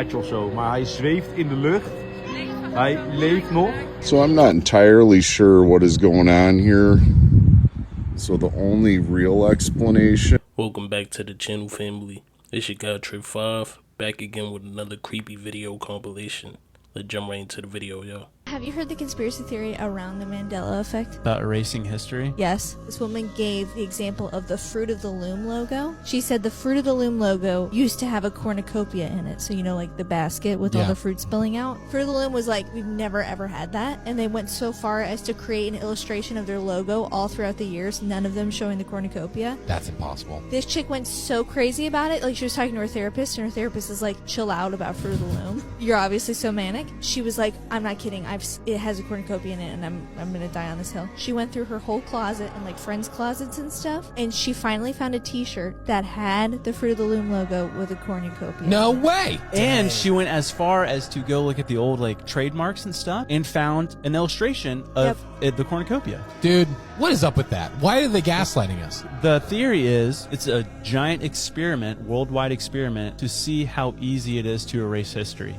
draadje of zo. Maar hij zweeft in de lucht. Hij leeft nog. So I'm not entirely sure what is going on here. So the only real explanation. Welcome back to the channel, family. It's your guy Trip 5, back again with another creepy video compilation. Let's jump right into the video, yo. Have you heard the conspiracy theory around the Mandela effect? About erasing history? Yes. This woman gave the example of the Fruit of the Loom logo. She said the Fruit of the Loom logo used to have a cornucopia in it. So, you know, like the basket with all the fruit spilling out. Fruit of the Loom was like, we've never ever had that. And they went so far as to create an illustration of their logo all throughout the years, none of them showing the cornucopia. That's impossible. This chick went so crazy about it. Like, she was talking to her therapist, and her therapist is like, chill out about Fruit of the Loom. You're obviously so manic. She was like, I'm not kidding. It has a cornucopia in it, and I'm gonna die on this hill. She went through her whole closet and like friends' closets and stuff, and she finally found a t-shirt that had the Fruit of the Loom logo with a cornucopia. No way! And she went as far as to go look at the old like trademarks and stuff and found an illustration of the cornucopia. Dude, what is up with that? Why are they gaslighting us? The theory is it's a giant experiment, worldwide experiment, to see how easy it is to erase history.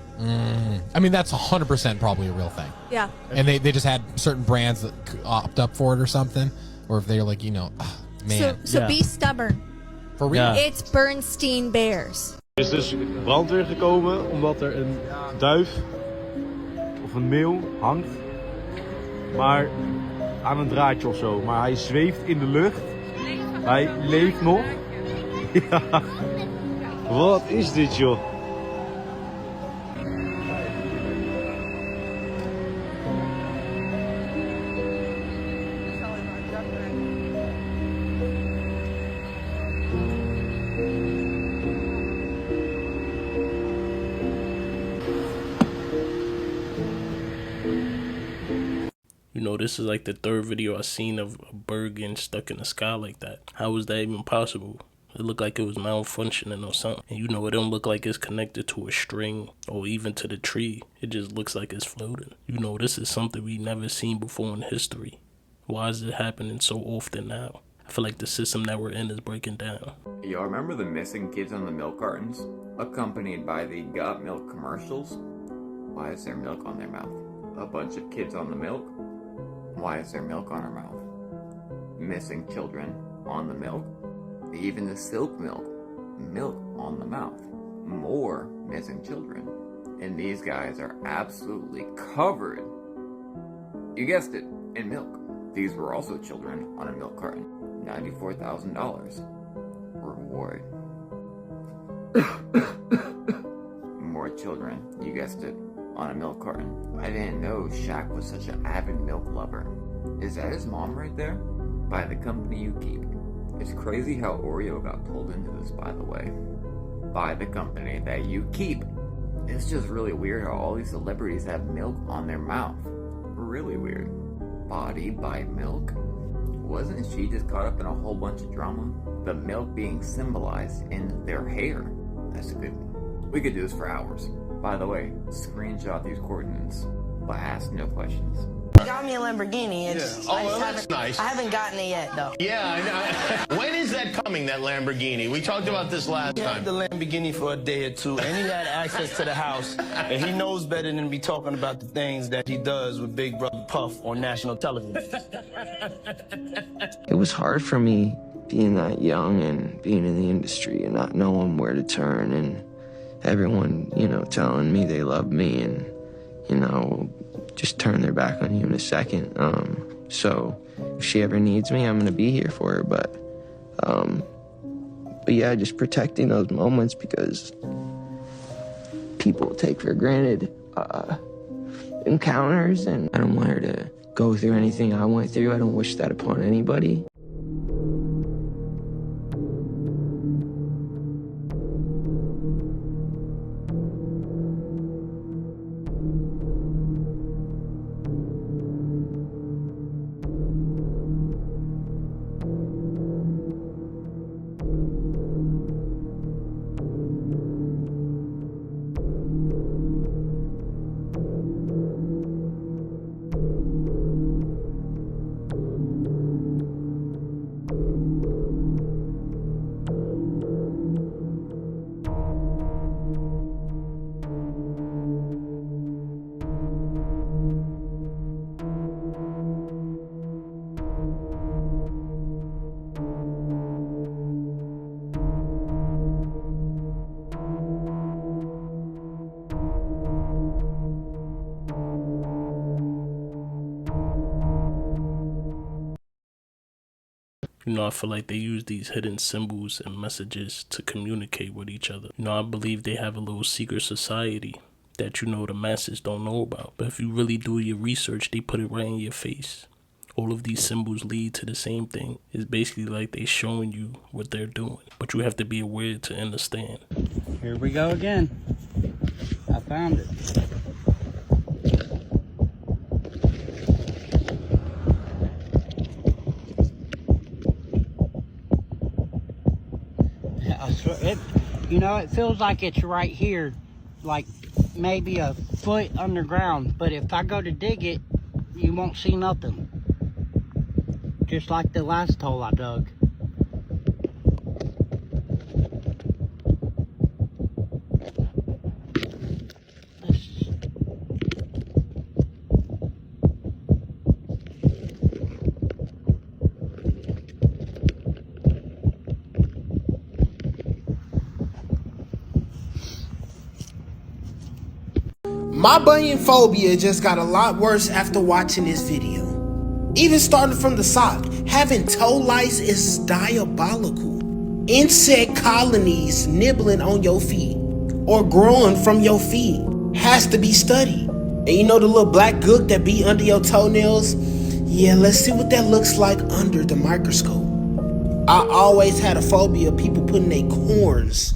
I mean, that's 100% probably a real thing. Yeah. And they just had certain brands that opt up for it or something. Or if they're like, you know, man. So be stubborn. For real? Yeah. It's Bernstein Bears. Er is dus brandweer gekomen omdat er een duif of een meeuw hangt, maar aan een draadje of zo. Maar hij zweeft in de lucht. Hij leeft nog. Ja. Wat is dit, joh? You know, this is like the third video I've seen of a bird getting stuck in the sky like that. How was that even possible? It looked like it was malfunctioning or something. And you know, it don't look like it's connected to a string or even to the tree. It just looks like it's floating. You know, this is something we've never seen before in history. Why is it happening so often now? I feel like the system that we're in is breaking down. Y'all remember the missing kids on the milk cartons, accompanied by the got milk commercials? Why is there milk on their mouth? A bunch of kids on the milk? Why is there milk on her mouth? Missing children on the milk? Even the silk milk on the mouth. More missing children. And these guys are absolutely covered, you guessed it, in milk. These were also children on a milk carton. $94,000 reward. More children, you guessed it, on a milk carton. I didn't know Shaq was such an avid milk lover. Is that his mom right there? By the company you keep. It's crazy how Oreo got pulled into this, by the way. By the company that you keep. It's just really weird how all these celebrities have milk on their mouth. Really weird. Body by milk? Wasn't she just caught up in a whole bunch of drama? The milk being symbolized in their hair. That's a good one. We could do this for hours. By the way, screenshot these coordinates, but ask no questions. Got me a Lamborghini. It's, Oh, well, that's nice. I haven't gotten it yet, though. Yeah, I know. When is that coming, that Lamborghini? We talked about this last He time. had the Lamborghini for a day or two, and he had access to the house, and he knows better than to be talking about the things that he does with Big Brother Puff on national television. It was hard for me being that young and being in the industry and not knowing where to turn, and everyone, you know, telling me they love me and, you know, just turn their back on you in a second. So if she ever needs me, I'm gonna be here for her. But yeah, just protecting those moments, because people take for granted encounters, and I don't want her to go through anything I went through. I don't wish that upon anybody. You know, I feel like they use these hidden symbols and messages to communicate with each other. You know, I believe they have a little secret society that, you know, the masses don't know about. But if you really do your research, they put it right in your face. All of these symbols lead to the same thing. It's basically like they showing you what they're doing. But you have to be aware to understand. Here we go again. I found it. You know, it feels like it's right here, like maybe a foot underground, but if I go to dig it, you won't see nothing. Just like the last hole I dug. My bunion phobia just got a lot worse after watching this video. Even starting from the sock, having toe lice is diabolical. Insect colonies nibbling on your feet or growing from your feet has to be studied. And you know the little black gook that be under your toenails? Yeah, let's see what that looks like under the microscope. I always had a phobia of people putting their corns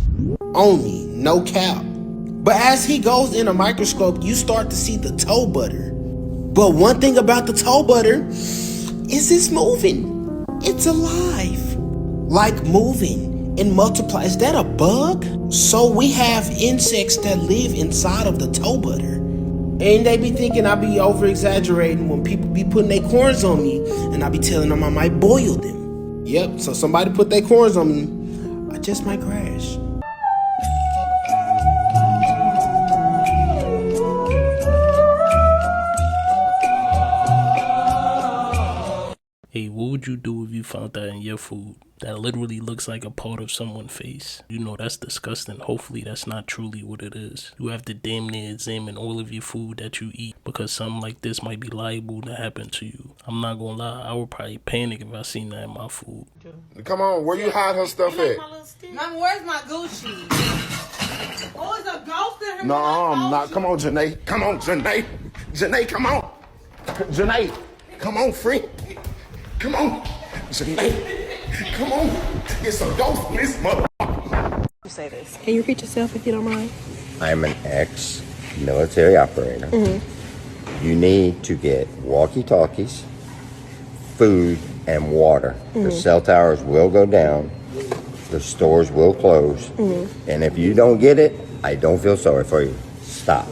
on me, no cap. But as he goes in a microscope, you start to see the toe butter. But one thing about the toe butter is it's moving. It's alive. Like moving and multiply. Is that a bug? So we have insects that live inside of the toe butter. And they be thinking I be over exaggerating when people be putting their corns on me and I be telling them I might boil them. Yep, so somebody put their corns on me, I just might crash. Hey, what would you do if you found that in your food that literally looks like a part of someone's face? You know, that's disgusting. Hopefully that's not truly what it is. You have to damn near examine all of your food that you eat because something like this might be liable to happen to you. I'm not gonna lie, I would probably panic if I seen that in my food. Come on, where you hide her stuff at? Mama, where's my Gucci? Oh, is a ghost in her? No, I'm not. Come on, Janae. Come on, Janae. Janae, come on. Janae, come on, friend. Come on, Janae. Come on. It's a ghost in this motherfucker. You say this. Can you repeat yourself if you don't mind? I'm an ex-military operator. You need to get walkie-talkies, food, and water. The cell towers will go down. The stores will close. And if you don't get it, I don't feel sorry for you. Stop.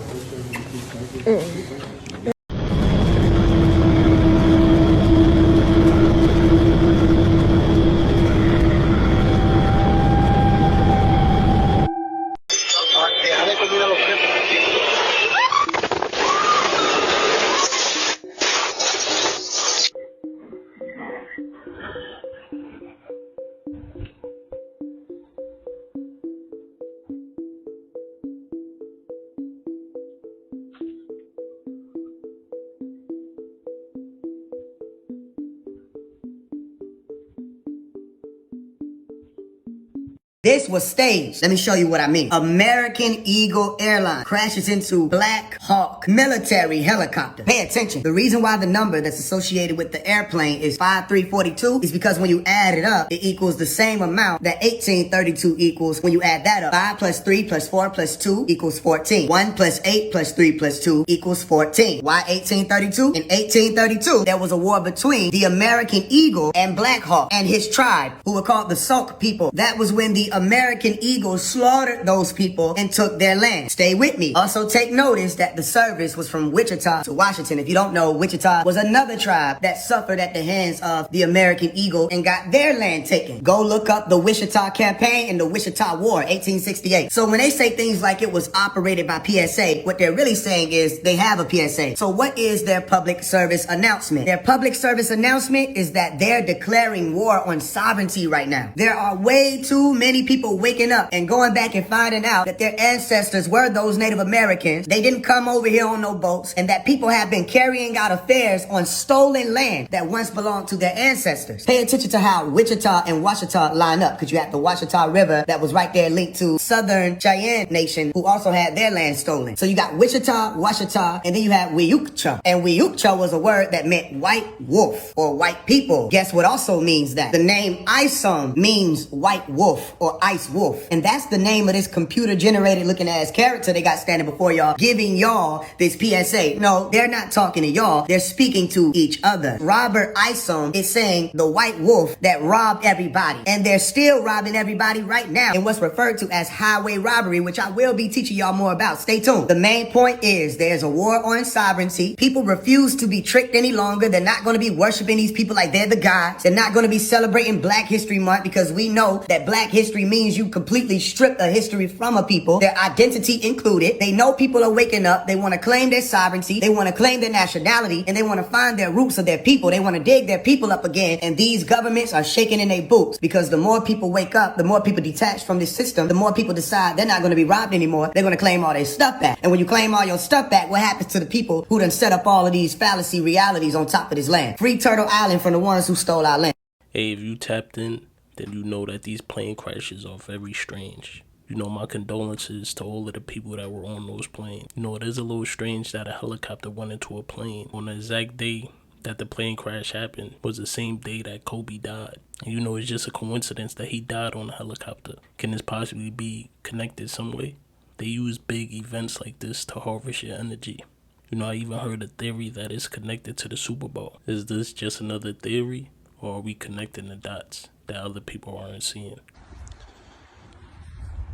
This was staged. Let me show you what I mean. American Eagle Airlines crashes into Black Hawk military helicopter. Pay attention. The reason why the number that's associated with the airplane is 5342 is because when you add it up, it equals the same amount that 1832 equals when you add that up. 5 plus 3 plus 4 plus 2 equals 14. 1 plus 8 plus 3 plus 2 equals 14. Why 1832? In 1832, there was a war between the American Eagle and Black Hawk and his tribe, who were called the Sauk people. That was when the American Eagle slaughtered those people and took their land. Stay with me. Also take notice that the service was from Wichita to Washington. If you don't know, Wichita was another tribe that suffered at the hands of the American Eagle and got their land taken. Go look up the Wichita campaign and the Wichita War, 1868. So when they say things like it was operated by PSA, what they're really saying is they have a PSA. So what is their public service announcement? Their public service announcement is that they're declaring war on sovereignty right now. There are way too many see people waking up and going back and finding out that their ancestors were those Native Americans. They didn't come over here on no boats, and that people have been carrying out affairs on stolen land that once belonged to their ancestors. Pay attention to how Wichita and Washita line up, because you have the Washita River that was right there linked to Southern Cheyenne Nation, who also had their land stolen. So you got Wichita, Washita, and then you have Wiyukcha. And Wiyukcha was a word that meant white wolf or white people. Guess what also means that? The name Isom means white wolf or ice wolf. And that's the name of this computer generated looking ass character they got standing before y'all, giving y'all this PSA. No, they're not talking to y'all. They're speaking to each other. Robert Isom is saying the white wolf that robbed everybody. And they're still robbing everybody right now in what's referred to as highway robbery, which I will be teaching y'all more about. Stay tuned. The main point is there's a war on sovereignty. People refuse to be tricked any longer. They're not going to be worshiping these people like they're the gods. They're not going to be celebrating Black History Month, because we know that Black history means you completely strip a history from a people, their identity included. They know people are waking up. They want to claim their sovereignty. They want to claim their nationality, and they want to find their roots of their people. They want to dig their people up again. And these governments are shaking in their boots, because the more people wake up, the more people detach from this system, the more people decide they're not going to be robbed anymore. They're going to claim all their stuff back. And when you claim all your stuff back, what happens to the people who done set up all of these fallacy realities on top of this land? Free Turtle Island from the ones who stole our land. Hey, if you tapped in, then you know that these plane crashes are very strange. You know, my condolences to all of the people that were on those planes. You know, it is a little strange that a helicopter went into a plane on the exact day that the plane crash happened was the same day that Kobe died. And you know, it's just a coincidence that he died on a helicopter. Can this possibly be connected some way? They use big events like this to harvest your energy. You know, I even heard a theory that it's connected to the Super Bowl. Is this just another theory, or are we connecting the dots that other people aren't seeing?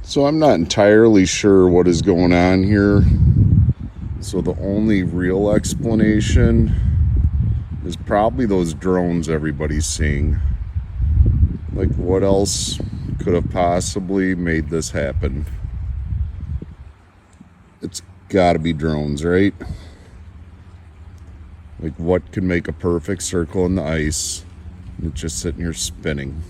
So I'm not entirely sure what is going on here. So the only real explanation is probably those drones everybody's seeing. Like, what else could have possibly made this happen? It's gotta be drones, right? Like, what can make a perfect circle in the ice and it's just sitting here spinning?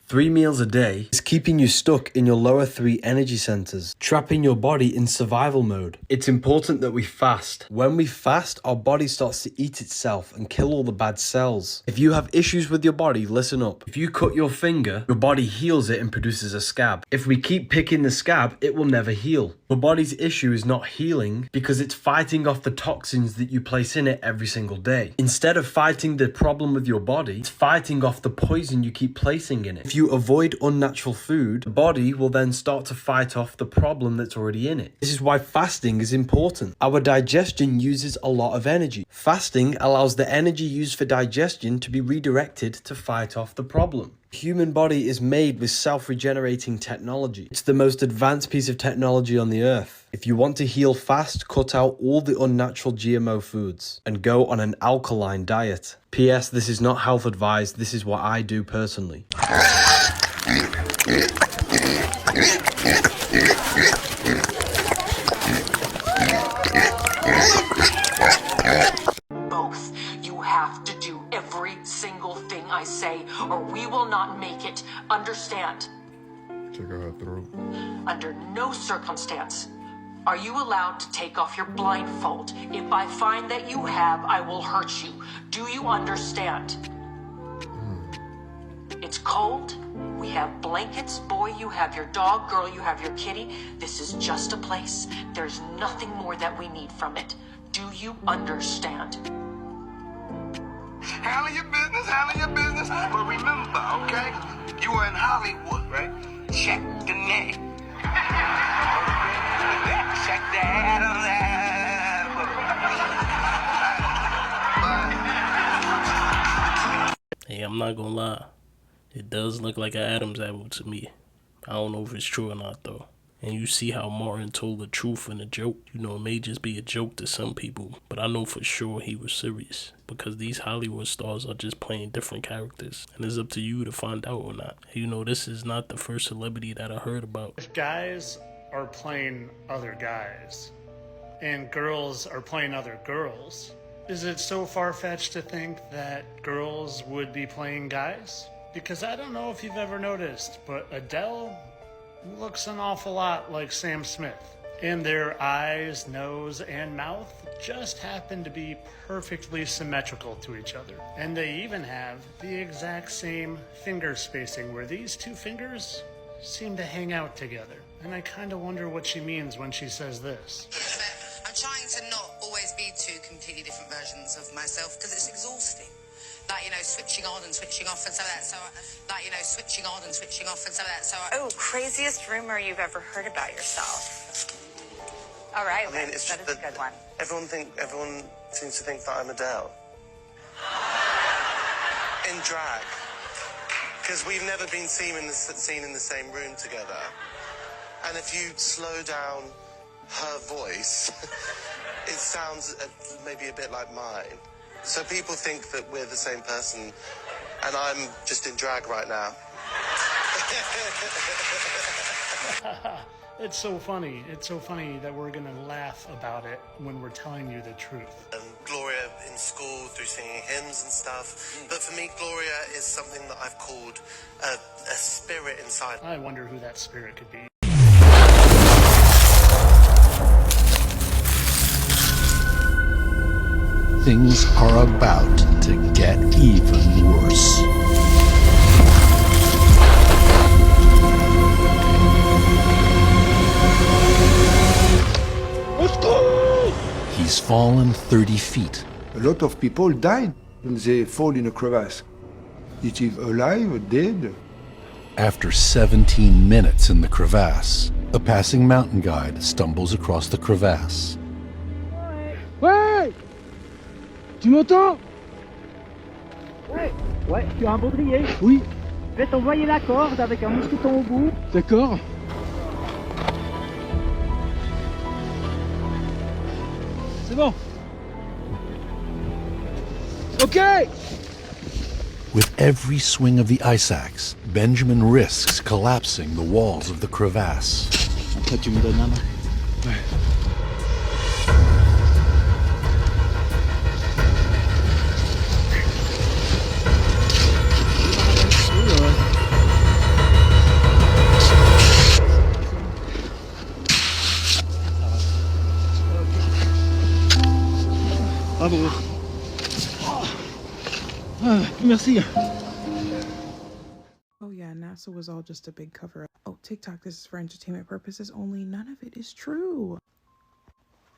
3 meals a day is keeping you stuck in your lower 3 energy centers, trapping your body in survival mode. It's important that we fast. When we fast, our body starts to eat itself and kill all the bad cells. If you have issues with your body, listen up. If you cut your finger, your body heals it and produces a scab. If we keep picking the scab, it will never heal. Your body's issue is not healing because it's fighting off the toxins that you place in it every single day. Instead of fighting the problem with your body, it's fighting off the poison you keep placing in it. If you avoid unnatural food, the body will then start to fight off the problem that's already in it. This is why fasting is important. Our digestion uses a lot of energy. Fasting allows the energy used for digestion to be redirected to fight off the problem. The human body is made with self-regenerating technology. It's the most advanced piece of technology on the earth. If you want to heal fast, cut out all the unnatural GMO foods and go on an alkaline diet. P.S. This is not health advice, this is what I do personally. Both. You have to do every single thing I say, or we will not make it. Understand? Check out her throat. Under no circumstance are you allowed to take off your blindfold. If I find that you have, I will hurt you. Do you understand? It's cold. We have blankets. Boy, you have your dog. Girl, you have your kitty. This is just a place. There's nothing more that we need from it. Do you understand? Handle your business. But remember, okay? You were in Hollywood, right? Check the name. Check the Adams. Hey, I'm not gonna lie. It does look like an Adam's apple to me. I don't know if it's true or not, though. And you see how Martin told the truth in a joke. You know, it may just be a joke to some people, but I know for sure he was serious. Because these Hollywood stars are just playing different characters. And it's up to you to find out or not. You know, this is not the first celebrity that I heard about. If guys are playing other guys, and girls are playing other girls, is it so far-fetched to think that girls would be playing guys? Because I don't know if you've ever noticed, but Adele looks an awful lot like Sam Smith. And their eyes, nose, and mouth just happen to be perfectly symmetrical to each other. And they even have the exact same finger spacing, where these two fingers seem to hang out together. And I kind of wonder what she means when she says this. I'm trying to not always be two completely different versions of myself, because it's exhausting. Like, you know, switching on and switching off and so that. So, like, you know, switching on and switching off and so that. So, Oh, craziest rumor you've ever heard about yourself. All right, I mean, it's that just is a good one. Everyone seems to think that I'm Adele. In drag. Because we've never been seen in the same room together. And if you slow down her voice, it sounds maybe a bit like mine. So people think that we're the same person, and I'm just in drag right now. It's so funny. It's so funny that we're going to laugh about it when we're telling you the truth. Gloria in school through singing hymns and stuff. But for me, Gloria is something that I've called a spirit inside. I wonder who that spirit could be. Things are about to get even worse. He's fallen 30 feet. A lot of people died when they fall in a crevasse. It is alive, dead. After 17 minutes in the crevasse, a passing mountain guide stumbles across the crevasse. Ouais! Tu m'entends? Ouais, ouais, tu as un baudrier. Oui. Je vais t'envoyer la corde avec un mousqueton au bout. D'accord. C'est bon. Okay! With every swing of the ice axe, Benjamin risks collapsing the walls of the crevasse. Après, tu me donnes la main. Ouais. Bravo. Merci. Oh yeah, NASA was all just a big cover-up. Oh, TikTok, this is for entertainment purposes only. None of it is true.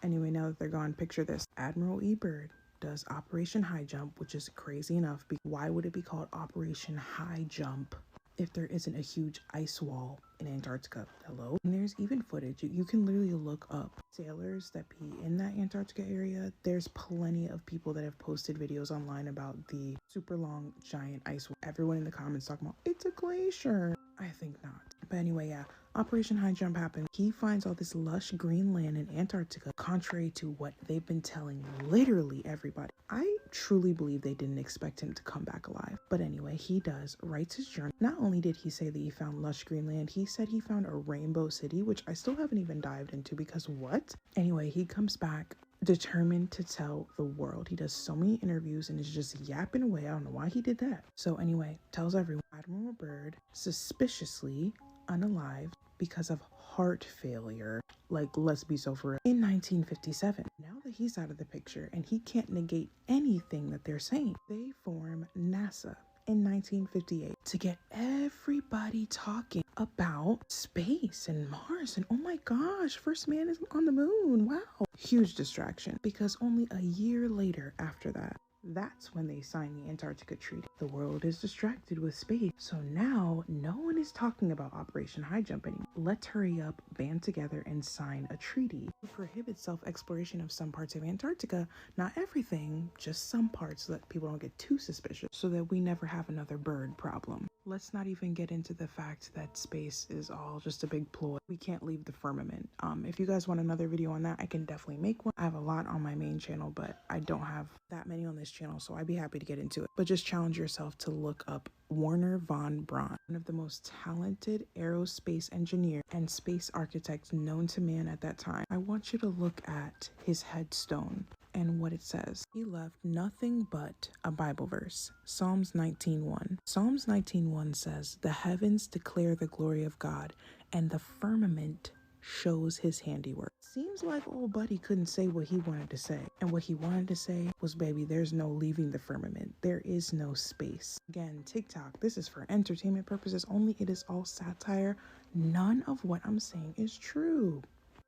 Anyway, now that they're gone, picture this. Admiral E. Byrd does Operation High Jump, which is crazy enough. Why would it be called Operation High Jump if there isn't a huge ice wall in Antarctica? Hello? And there's even footage. You can literally look up sailors that be in that Antarctica area. There's plenty of people that have posted videos online about the super long giant ice wall. Everyone in the comments talking about, it's a glacier. I think not. But anyway, yeah, Operation High Jump happened. He finds all this lush green land in Antarctica, contrary to what they've been telling literally everybody. I truly believe they didn't expect him to come back alive. But anyway, he does, writes his journal. Not only did he say that he found lush green land, he said he found a rainbow city, which I still haven't even dived into because what? Anyway, he comes back determined to tell the world. He does so many interviews and is just yapping away. I don't know why he did that. So anyway, tells everyone Admiral Byrd suspiciously unalived because of heart failure. Like, let's be so for real. In 1957, now that he's out of the picture and he can't negate anything that they're saying, they form NASA in 1958 to get everybody talking about space and Mars and oh my gosh, first man is on the moon. Wow. Huge distraction because only a year later after that, that's when they signed the Antarctica Treaty. The world is distracted with space. So now no one is talking about Operation High Jump anymore. Let's hurry up, band together, and sign a treaty to prohibit self-exploration of some parts of Antarctica. Not everything, just some parts so that people don't get too suspicious, so that we never have another bird problem. Let's not even get into the fact that space is all just a big ploy. We can't leave the firmament. If you guys want another video on that, I can definitely make one. I have a lot on my main channel, but I don't have that many on this channel, so I'd be happy to get into it. But just challenge yourself to look up Wernher von Braun, one of the most talented aerospace engineer and space architects known to man at that time. I want you to look at his headstone and what it says. He left nothing but a Bible verse, Psalms 19:1. Psalms 19:1 says, "The heavens declare the glory of God, and the firmament shows his handiwork." Seems like old buddy couldn't say what he wanted to say. And what he wanted to say was, baby, there's no leaving the firmament. There is no space. Again, TikTok, this is for entertainment purposes only. It is all satire. None of what I'm saying is true.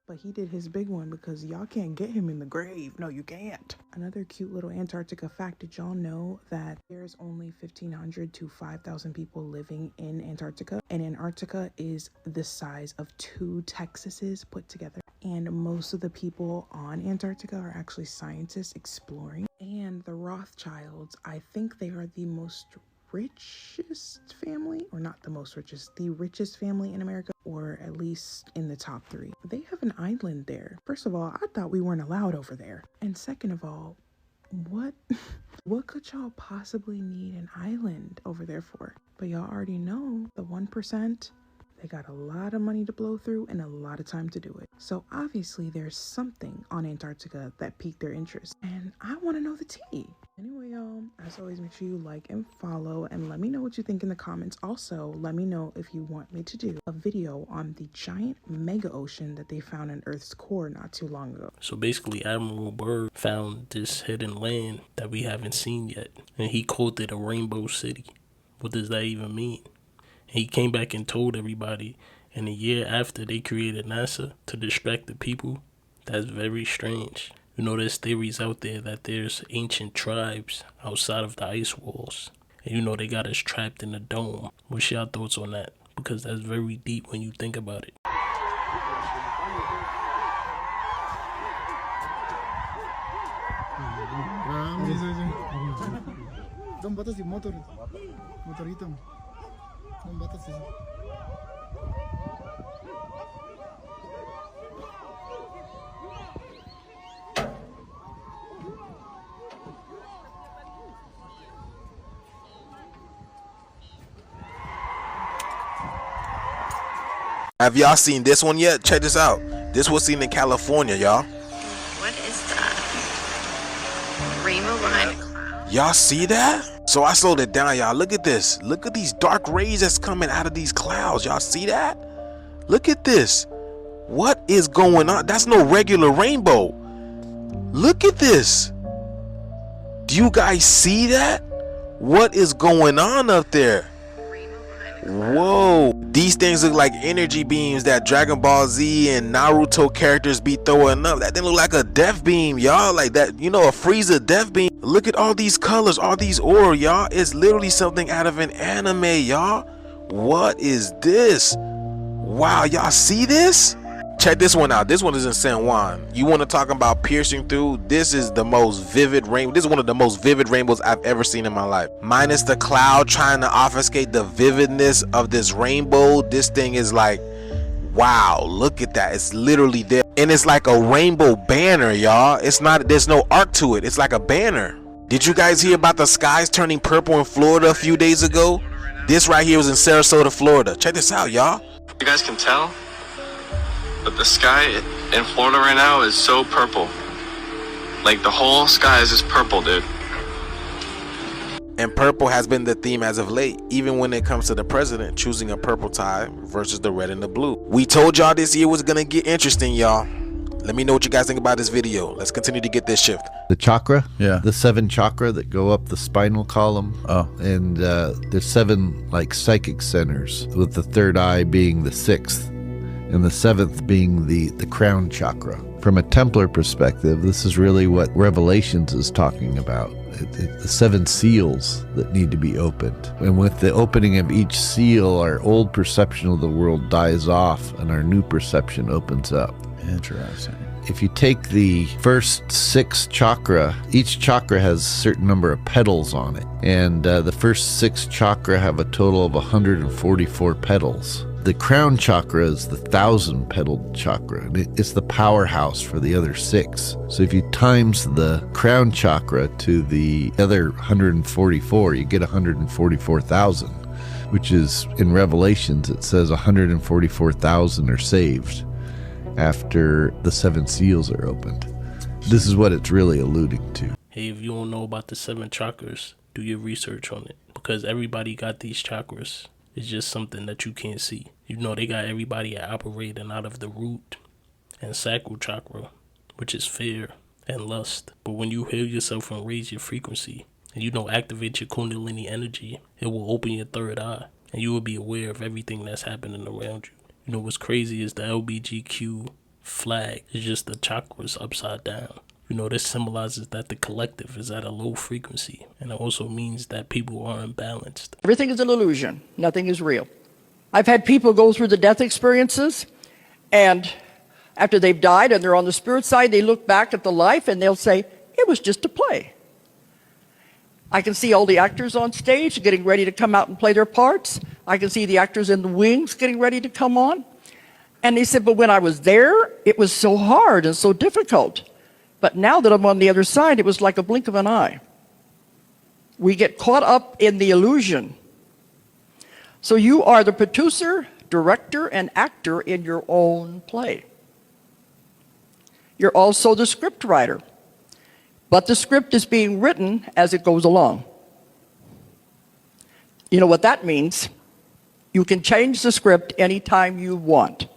But he did his big one because y'all can't get him in the grave. No, you can't. Another cute little Antarctica fact. Did y'all know that there's only 1,500 to 5,000 people living in Antarctica? And Antarctica is the size of 2 Texases put together. And most of the people on Antarctica are actually scientists exploring. And the Rothschilds, I think they are the most richest family, or not the most richest, the richest family in America, or at least in the top 3. They have an island there. First of all, I thought we weren't allowed over there. And second of all, what could y'all possibly need an island over there for? But y'all already know the 1%, they got a lot of money to blow through and a lot of time to do it. So obviously there's something on Antarctica that piqued their interest, and I want to know the tea. Anyway, y'all, as always, make sure you like and follow, and let me know what you think in the comments. Also, let me know if you want me to do a video on the giant mega ocean that they found in Earth's core not too long ago. So basically, Admiral Byrd found this hidden land that we haven't seen yet, and he called it a rainbow city. What does that even mean? He came back and told everybody, and a year after they created NASA to distract the people. That's very strange. You know, there's theories out there that there's ancient tribes outside of the ice walls. And you know, they got us trapped in a dome. What's your thoughts on that? Because that's very deep when you think about it. Don't batas yung motorito. Don't batas yung... Have y'all seen this one yet? Check this out. This was seen in California, y'all. What is that? Rainbow behind a cloud? Y'all see that? So I slowed it down, y'all. Look at this. Look at these dark rays that's coming out of these clouds. Y'all see that? Look at this. What is going on? That's no regular rainbow. Look at this. Do you guys see that? What is going on up there? Whoa, these things look like energy beams that Dragon Ball Z and Naruto characters be throwing up. That didn't look like a death beam, y'all. Like that, you know, a Frieza death beam. Look at all these colors, all these aura, y'all. It's literally something out of an anime, y'all. What is this? Wow, y'all see this? Check this one out. This one is in San Juan. You want to talk about piercing through? This is the most vivid rainbow. This is one of the most vivid rainbows I've ever seen in my life. Minus the cloud trying to obfuscate the vividness of this rainbow. This thing is like, wow, look at that. It's literally there. And it's like a rainbow banner, y'all. It's not, there's no arc to it. It's like a banner. Did you guys hear about the skies turning purple in Florida a few days ago? This right here was in Sarasota, Florida. Check this out, y'all. You guys can tell, but the sky in Florida right now is so purple. Like the whole sky is just purple, dude. And purple has been the theme as of late, even when it comes to the president choosing a purple tie versus the red and the blue. We told y'all this year was gonna get interesting, y'all. Let me know what you guys think about this video. Let's continue to get this shift. The chakra, yeah, the 7 chakra that go up the spinal column. Oh, and there's 7 like psychic centers, with the 3rd eye being the 6th. And the 7th being the crown chakra. From a Templar perspective, this is really what Revelations is talking about. The 7 seals that need to be opened. And with the opening of each seal, our old perception of the world dies off and our new perception opens up. Interesting. If you take the first 6 chakra, each chakra has a certain number of petals on it. And the first 6 chakra have a total of 144 petals. The crown chakra is the 1,000-petaled chakra. It's the powerhouse for the other 6. So if you times the crown chakra to the other 144, you get 144,000, which is, in Revelations, it says 144,000 are saved after the 7 seals are opened. This is what it's really alluding to. Hey, if you don't know about the 7 chakras, do your research on it. Because everybody got these chakras. It's just something that you can't see. You know, they got everybody operating out of the root and sacral chakra, which is fear and lust. But when you heal yourself and raise your frequency, and you know, activate your kundalini energy, it will open your third eye, and you will be aware of everything that's happening around you. You know, what's crazy is the LBGQ flag is just the chakras upside down. You know, this symbolizes that the collective is at a low frequency, and it also means that people are imbalanced. Everything is an illusion. Nothing is real. I've had people go through the death experiences, and after they've died and they're on the spirit side, they look back at the life and they'll say, it was just a play. I can see all the actors on stage getting ready to come out and play their parts. I can see the actors in the wings getting ready to come on. And they said, but when I was there, it was so hard and so difficult. But now that I'm on the other side, it was like a blink of an eye. We get caught up in the illusion. So you are the producer, director, and actor in your own play. You're also the script writer. But the script is being written as it goes along. You know what that means? You can change the script anytime you want.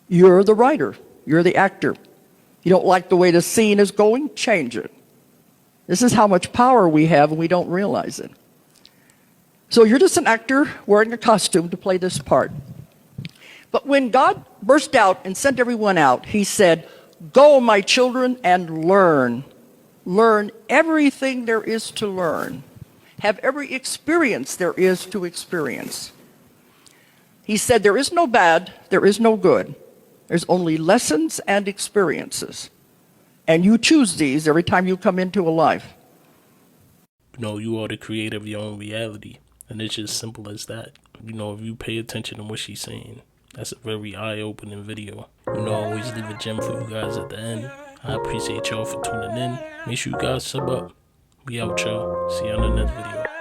You're the writer. You're the actor. You don't like the way the scene is going? Change it. This is how much power we have and we don't realize it. So you're just an actor wearing a costume to play this part. But when God burst out and sent everyone out, he said, go, my children, and learn. Learn everything there is to learn. Have every experience there is to experience. He said, there is no bad, there is no good. There's only lessons and experiences. And you choose these every time you come into a life. You know, you are the creator of your own reality. And it's just simple as that. You know, if you pay attention to what she's saying, that's a very eye-opening video. You know, I always leave a gem for you guys at the end. I appreciate y'all for tuning in. Make sure you guys sub up. We out, y'all. See you on the next video.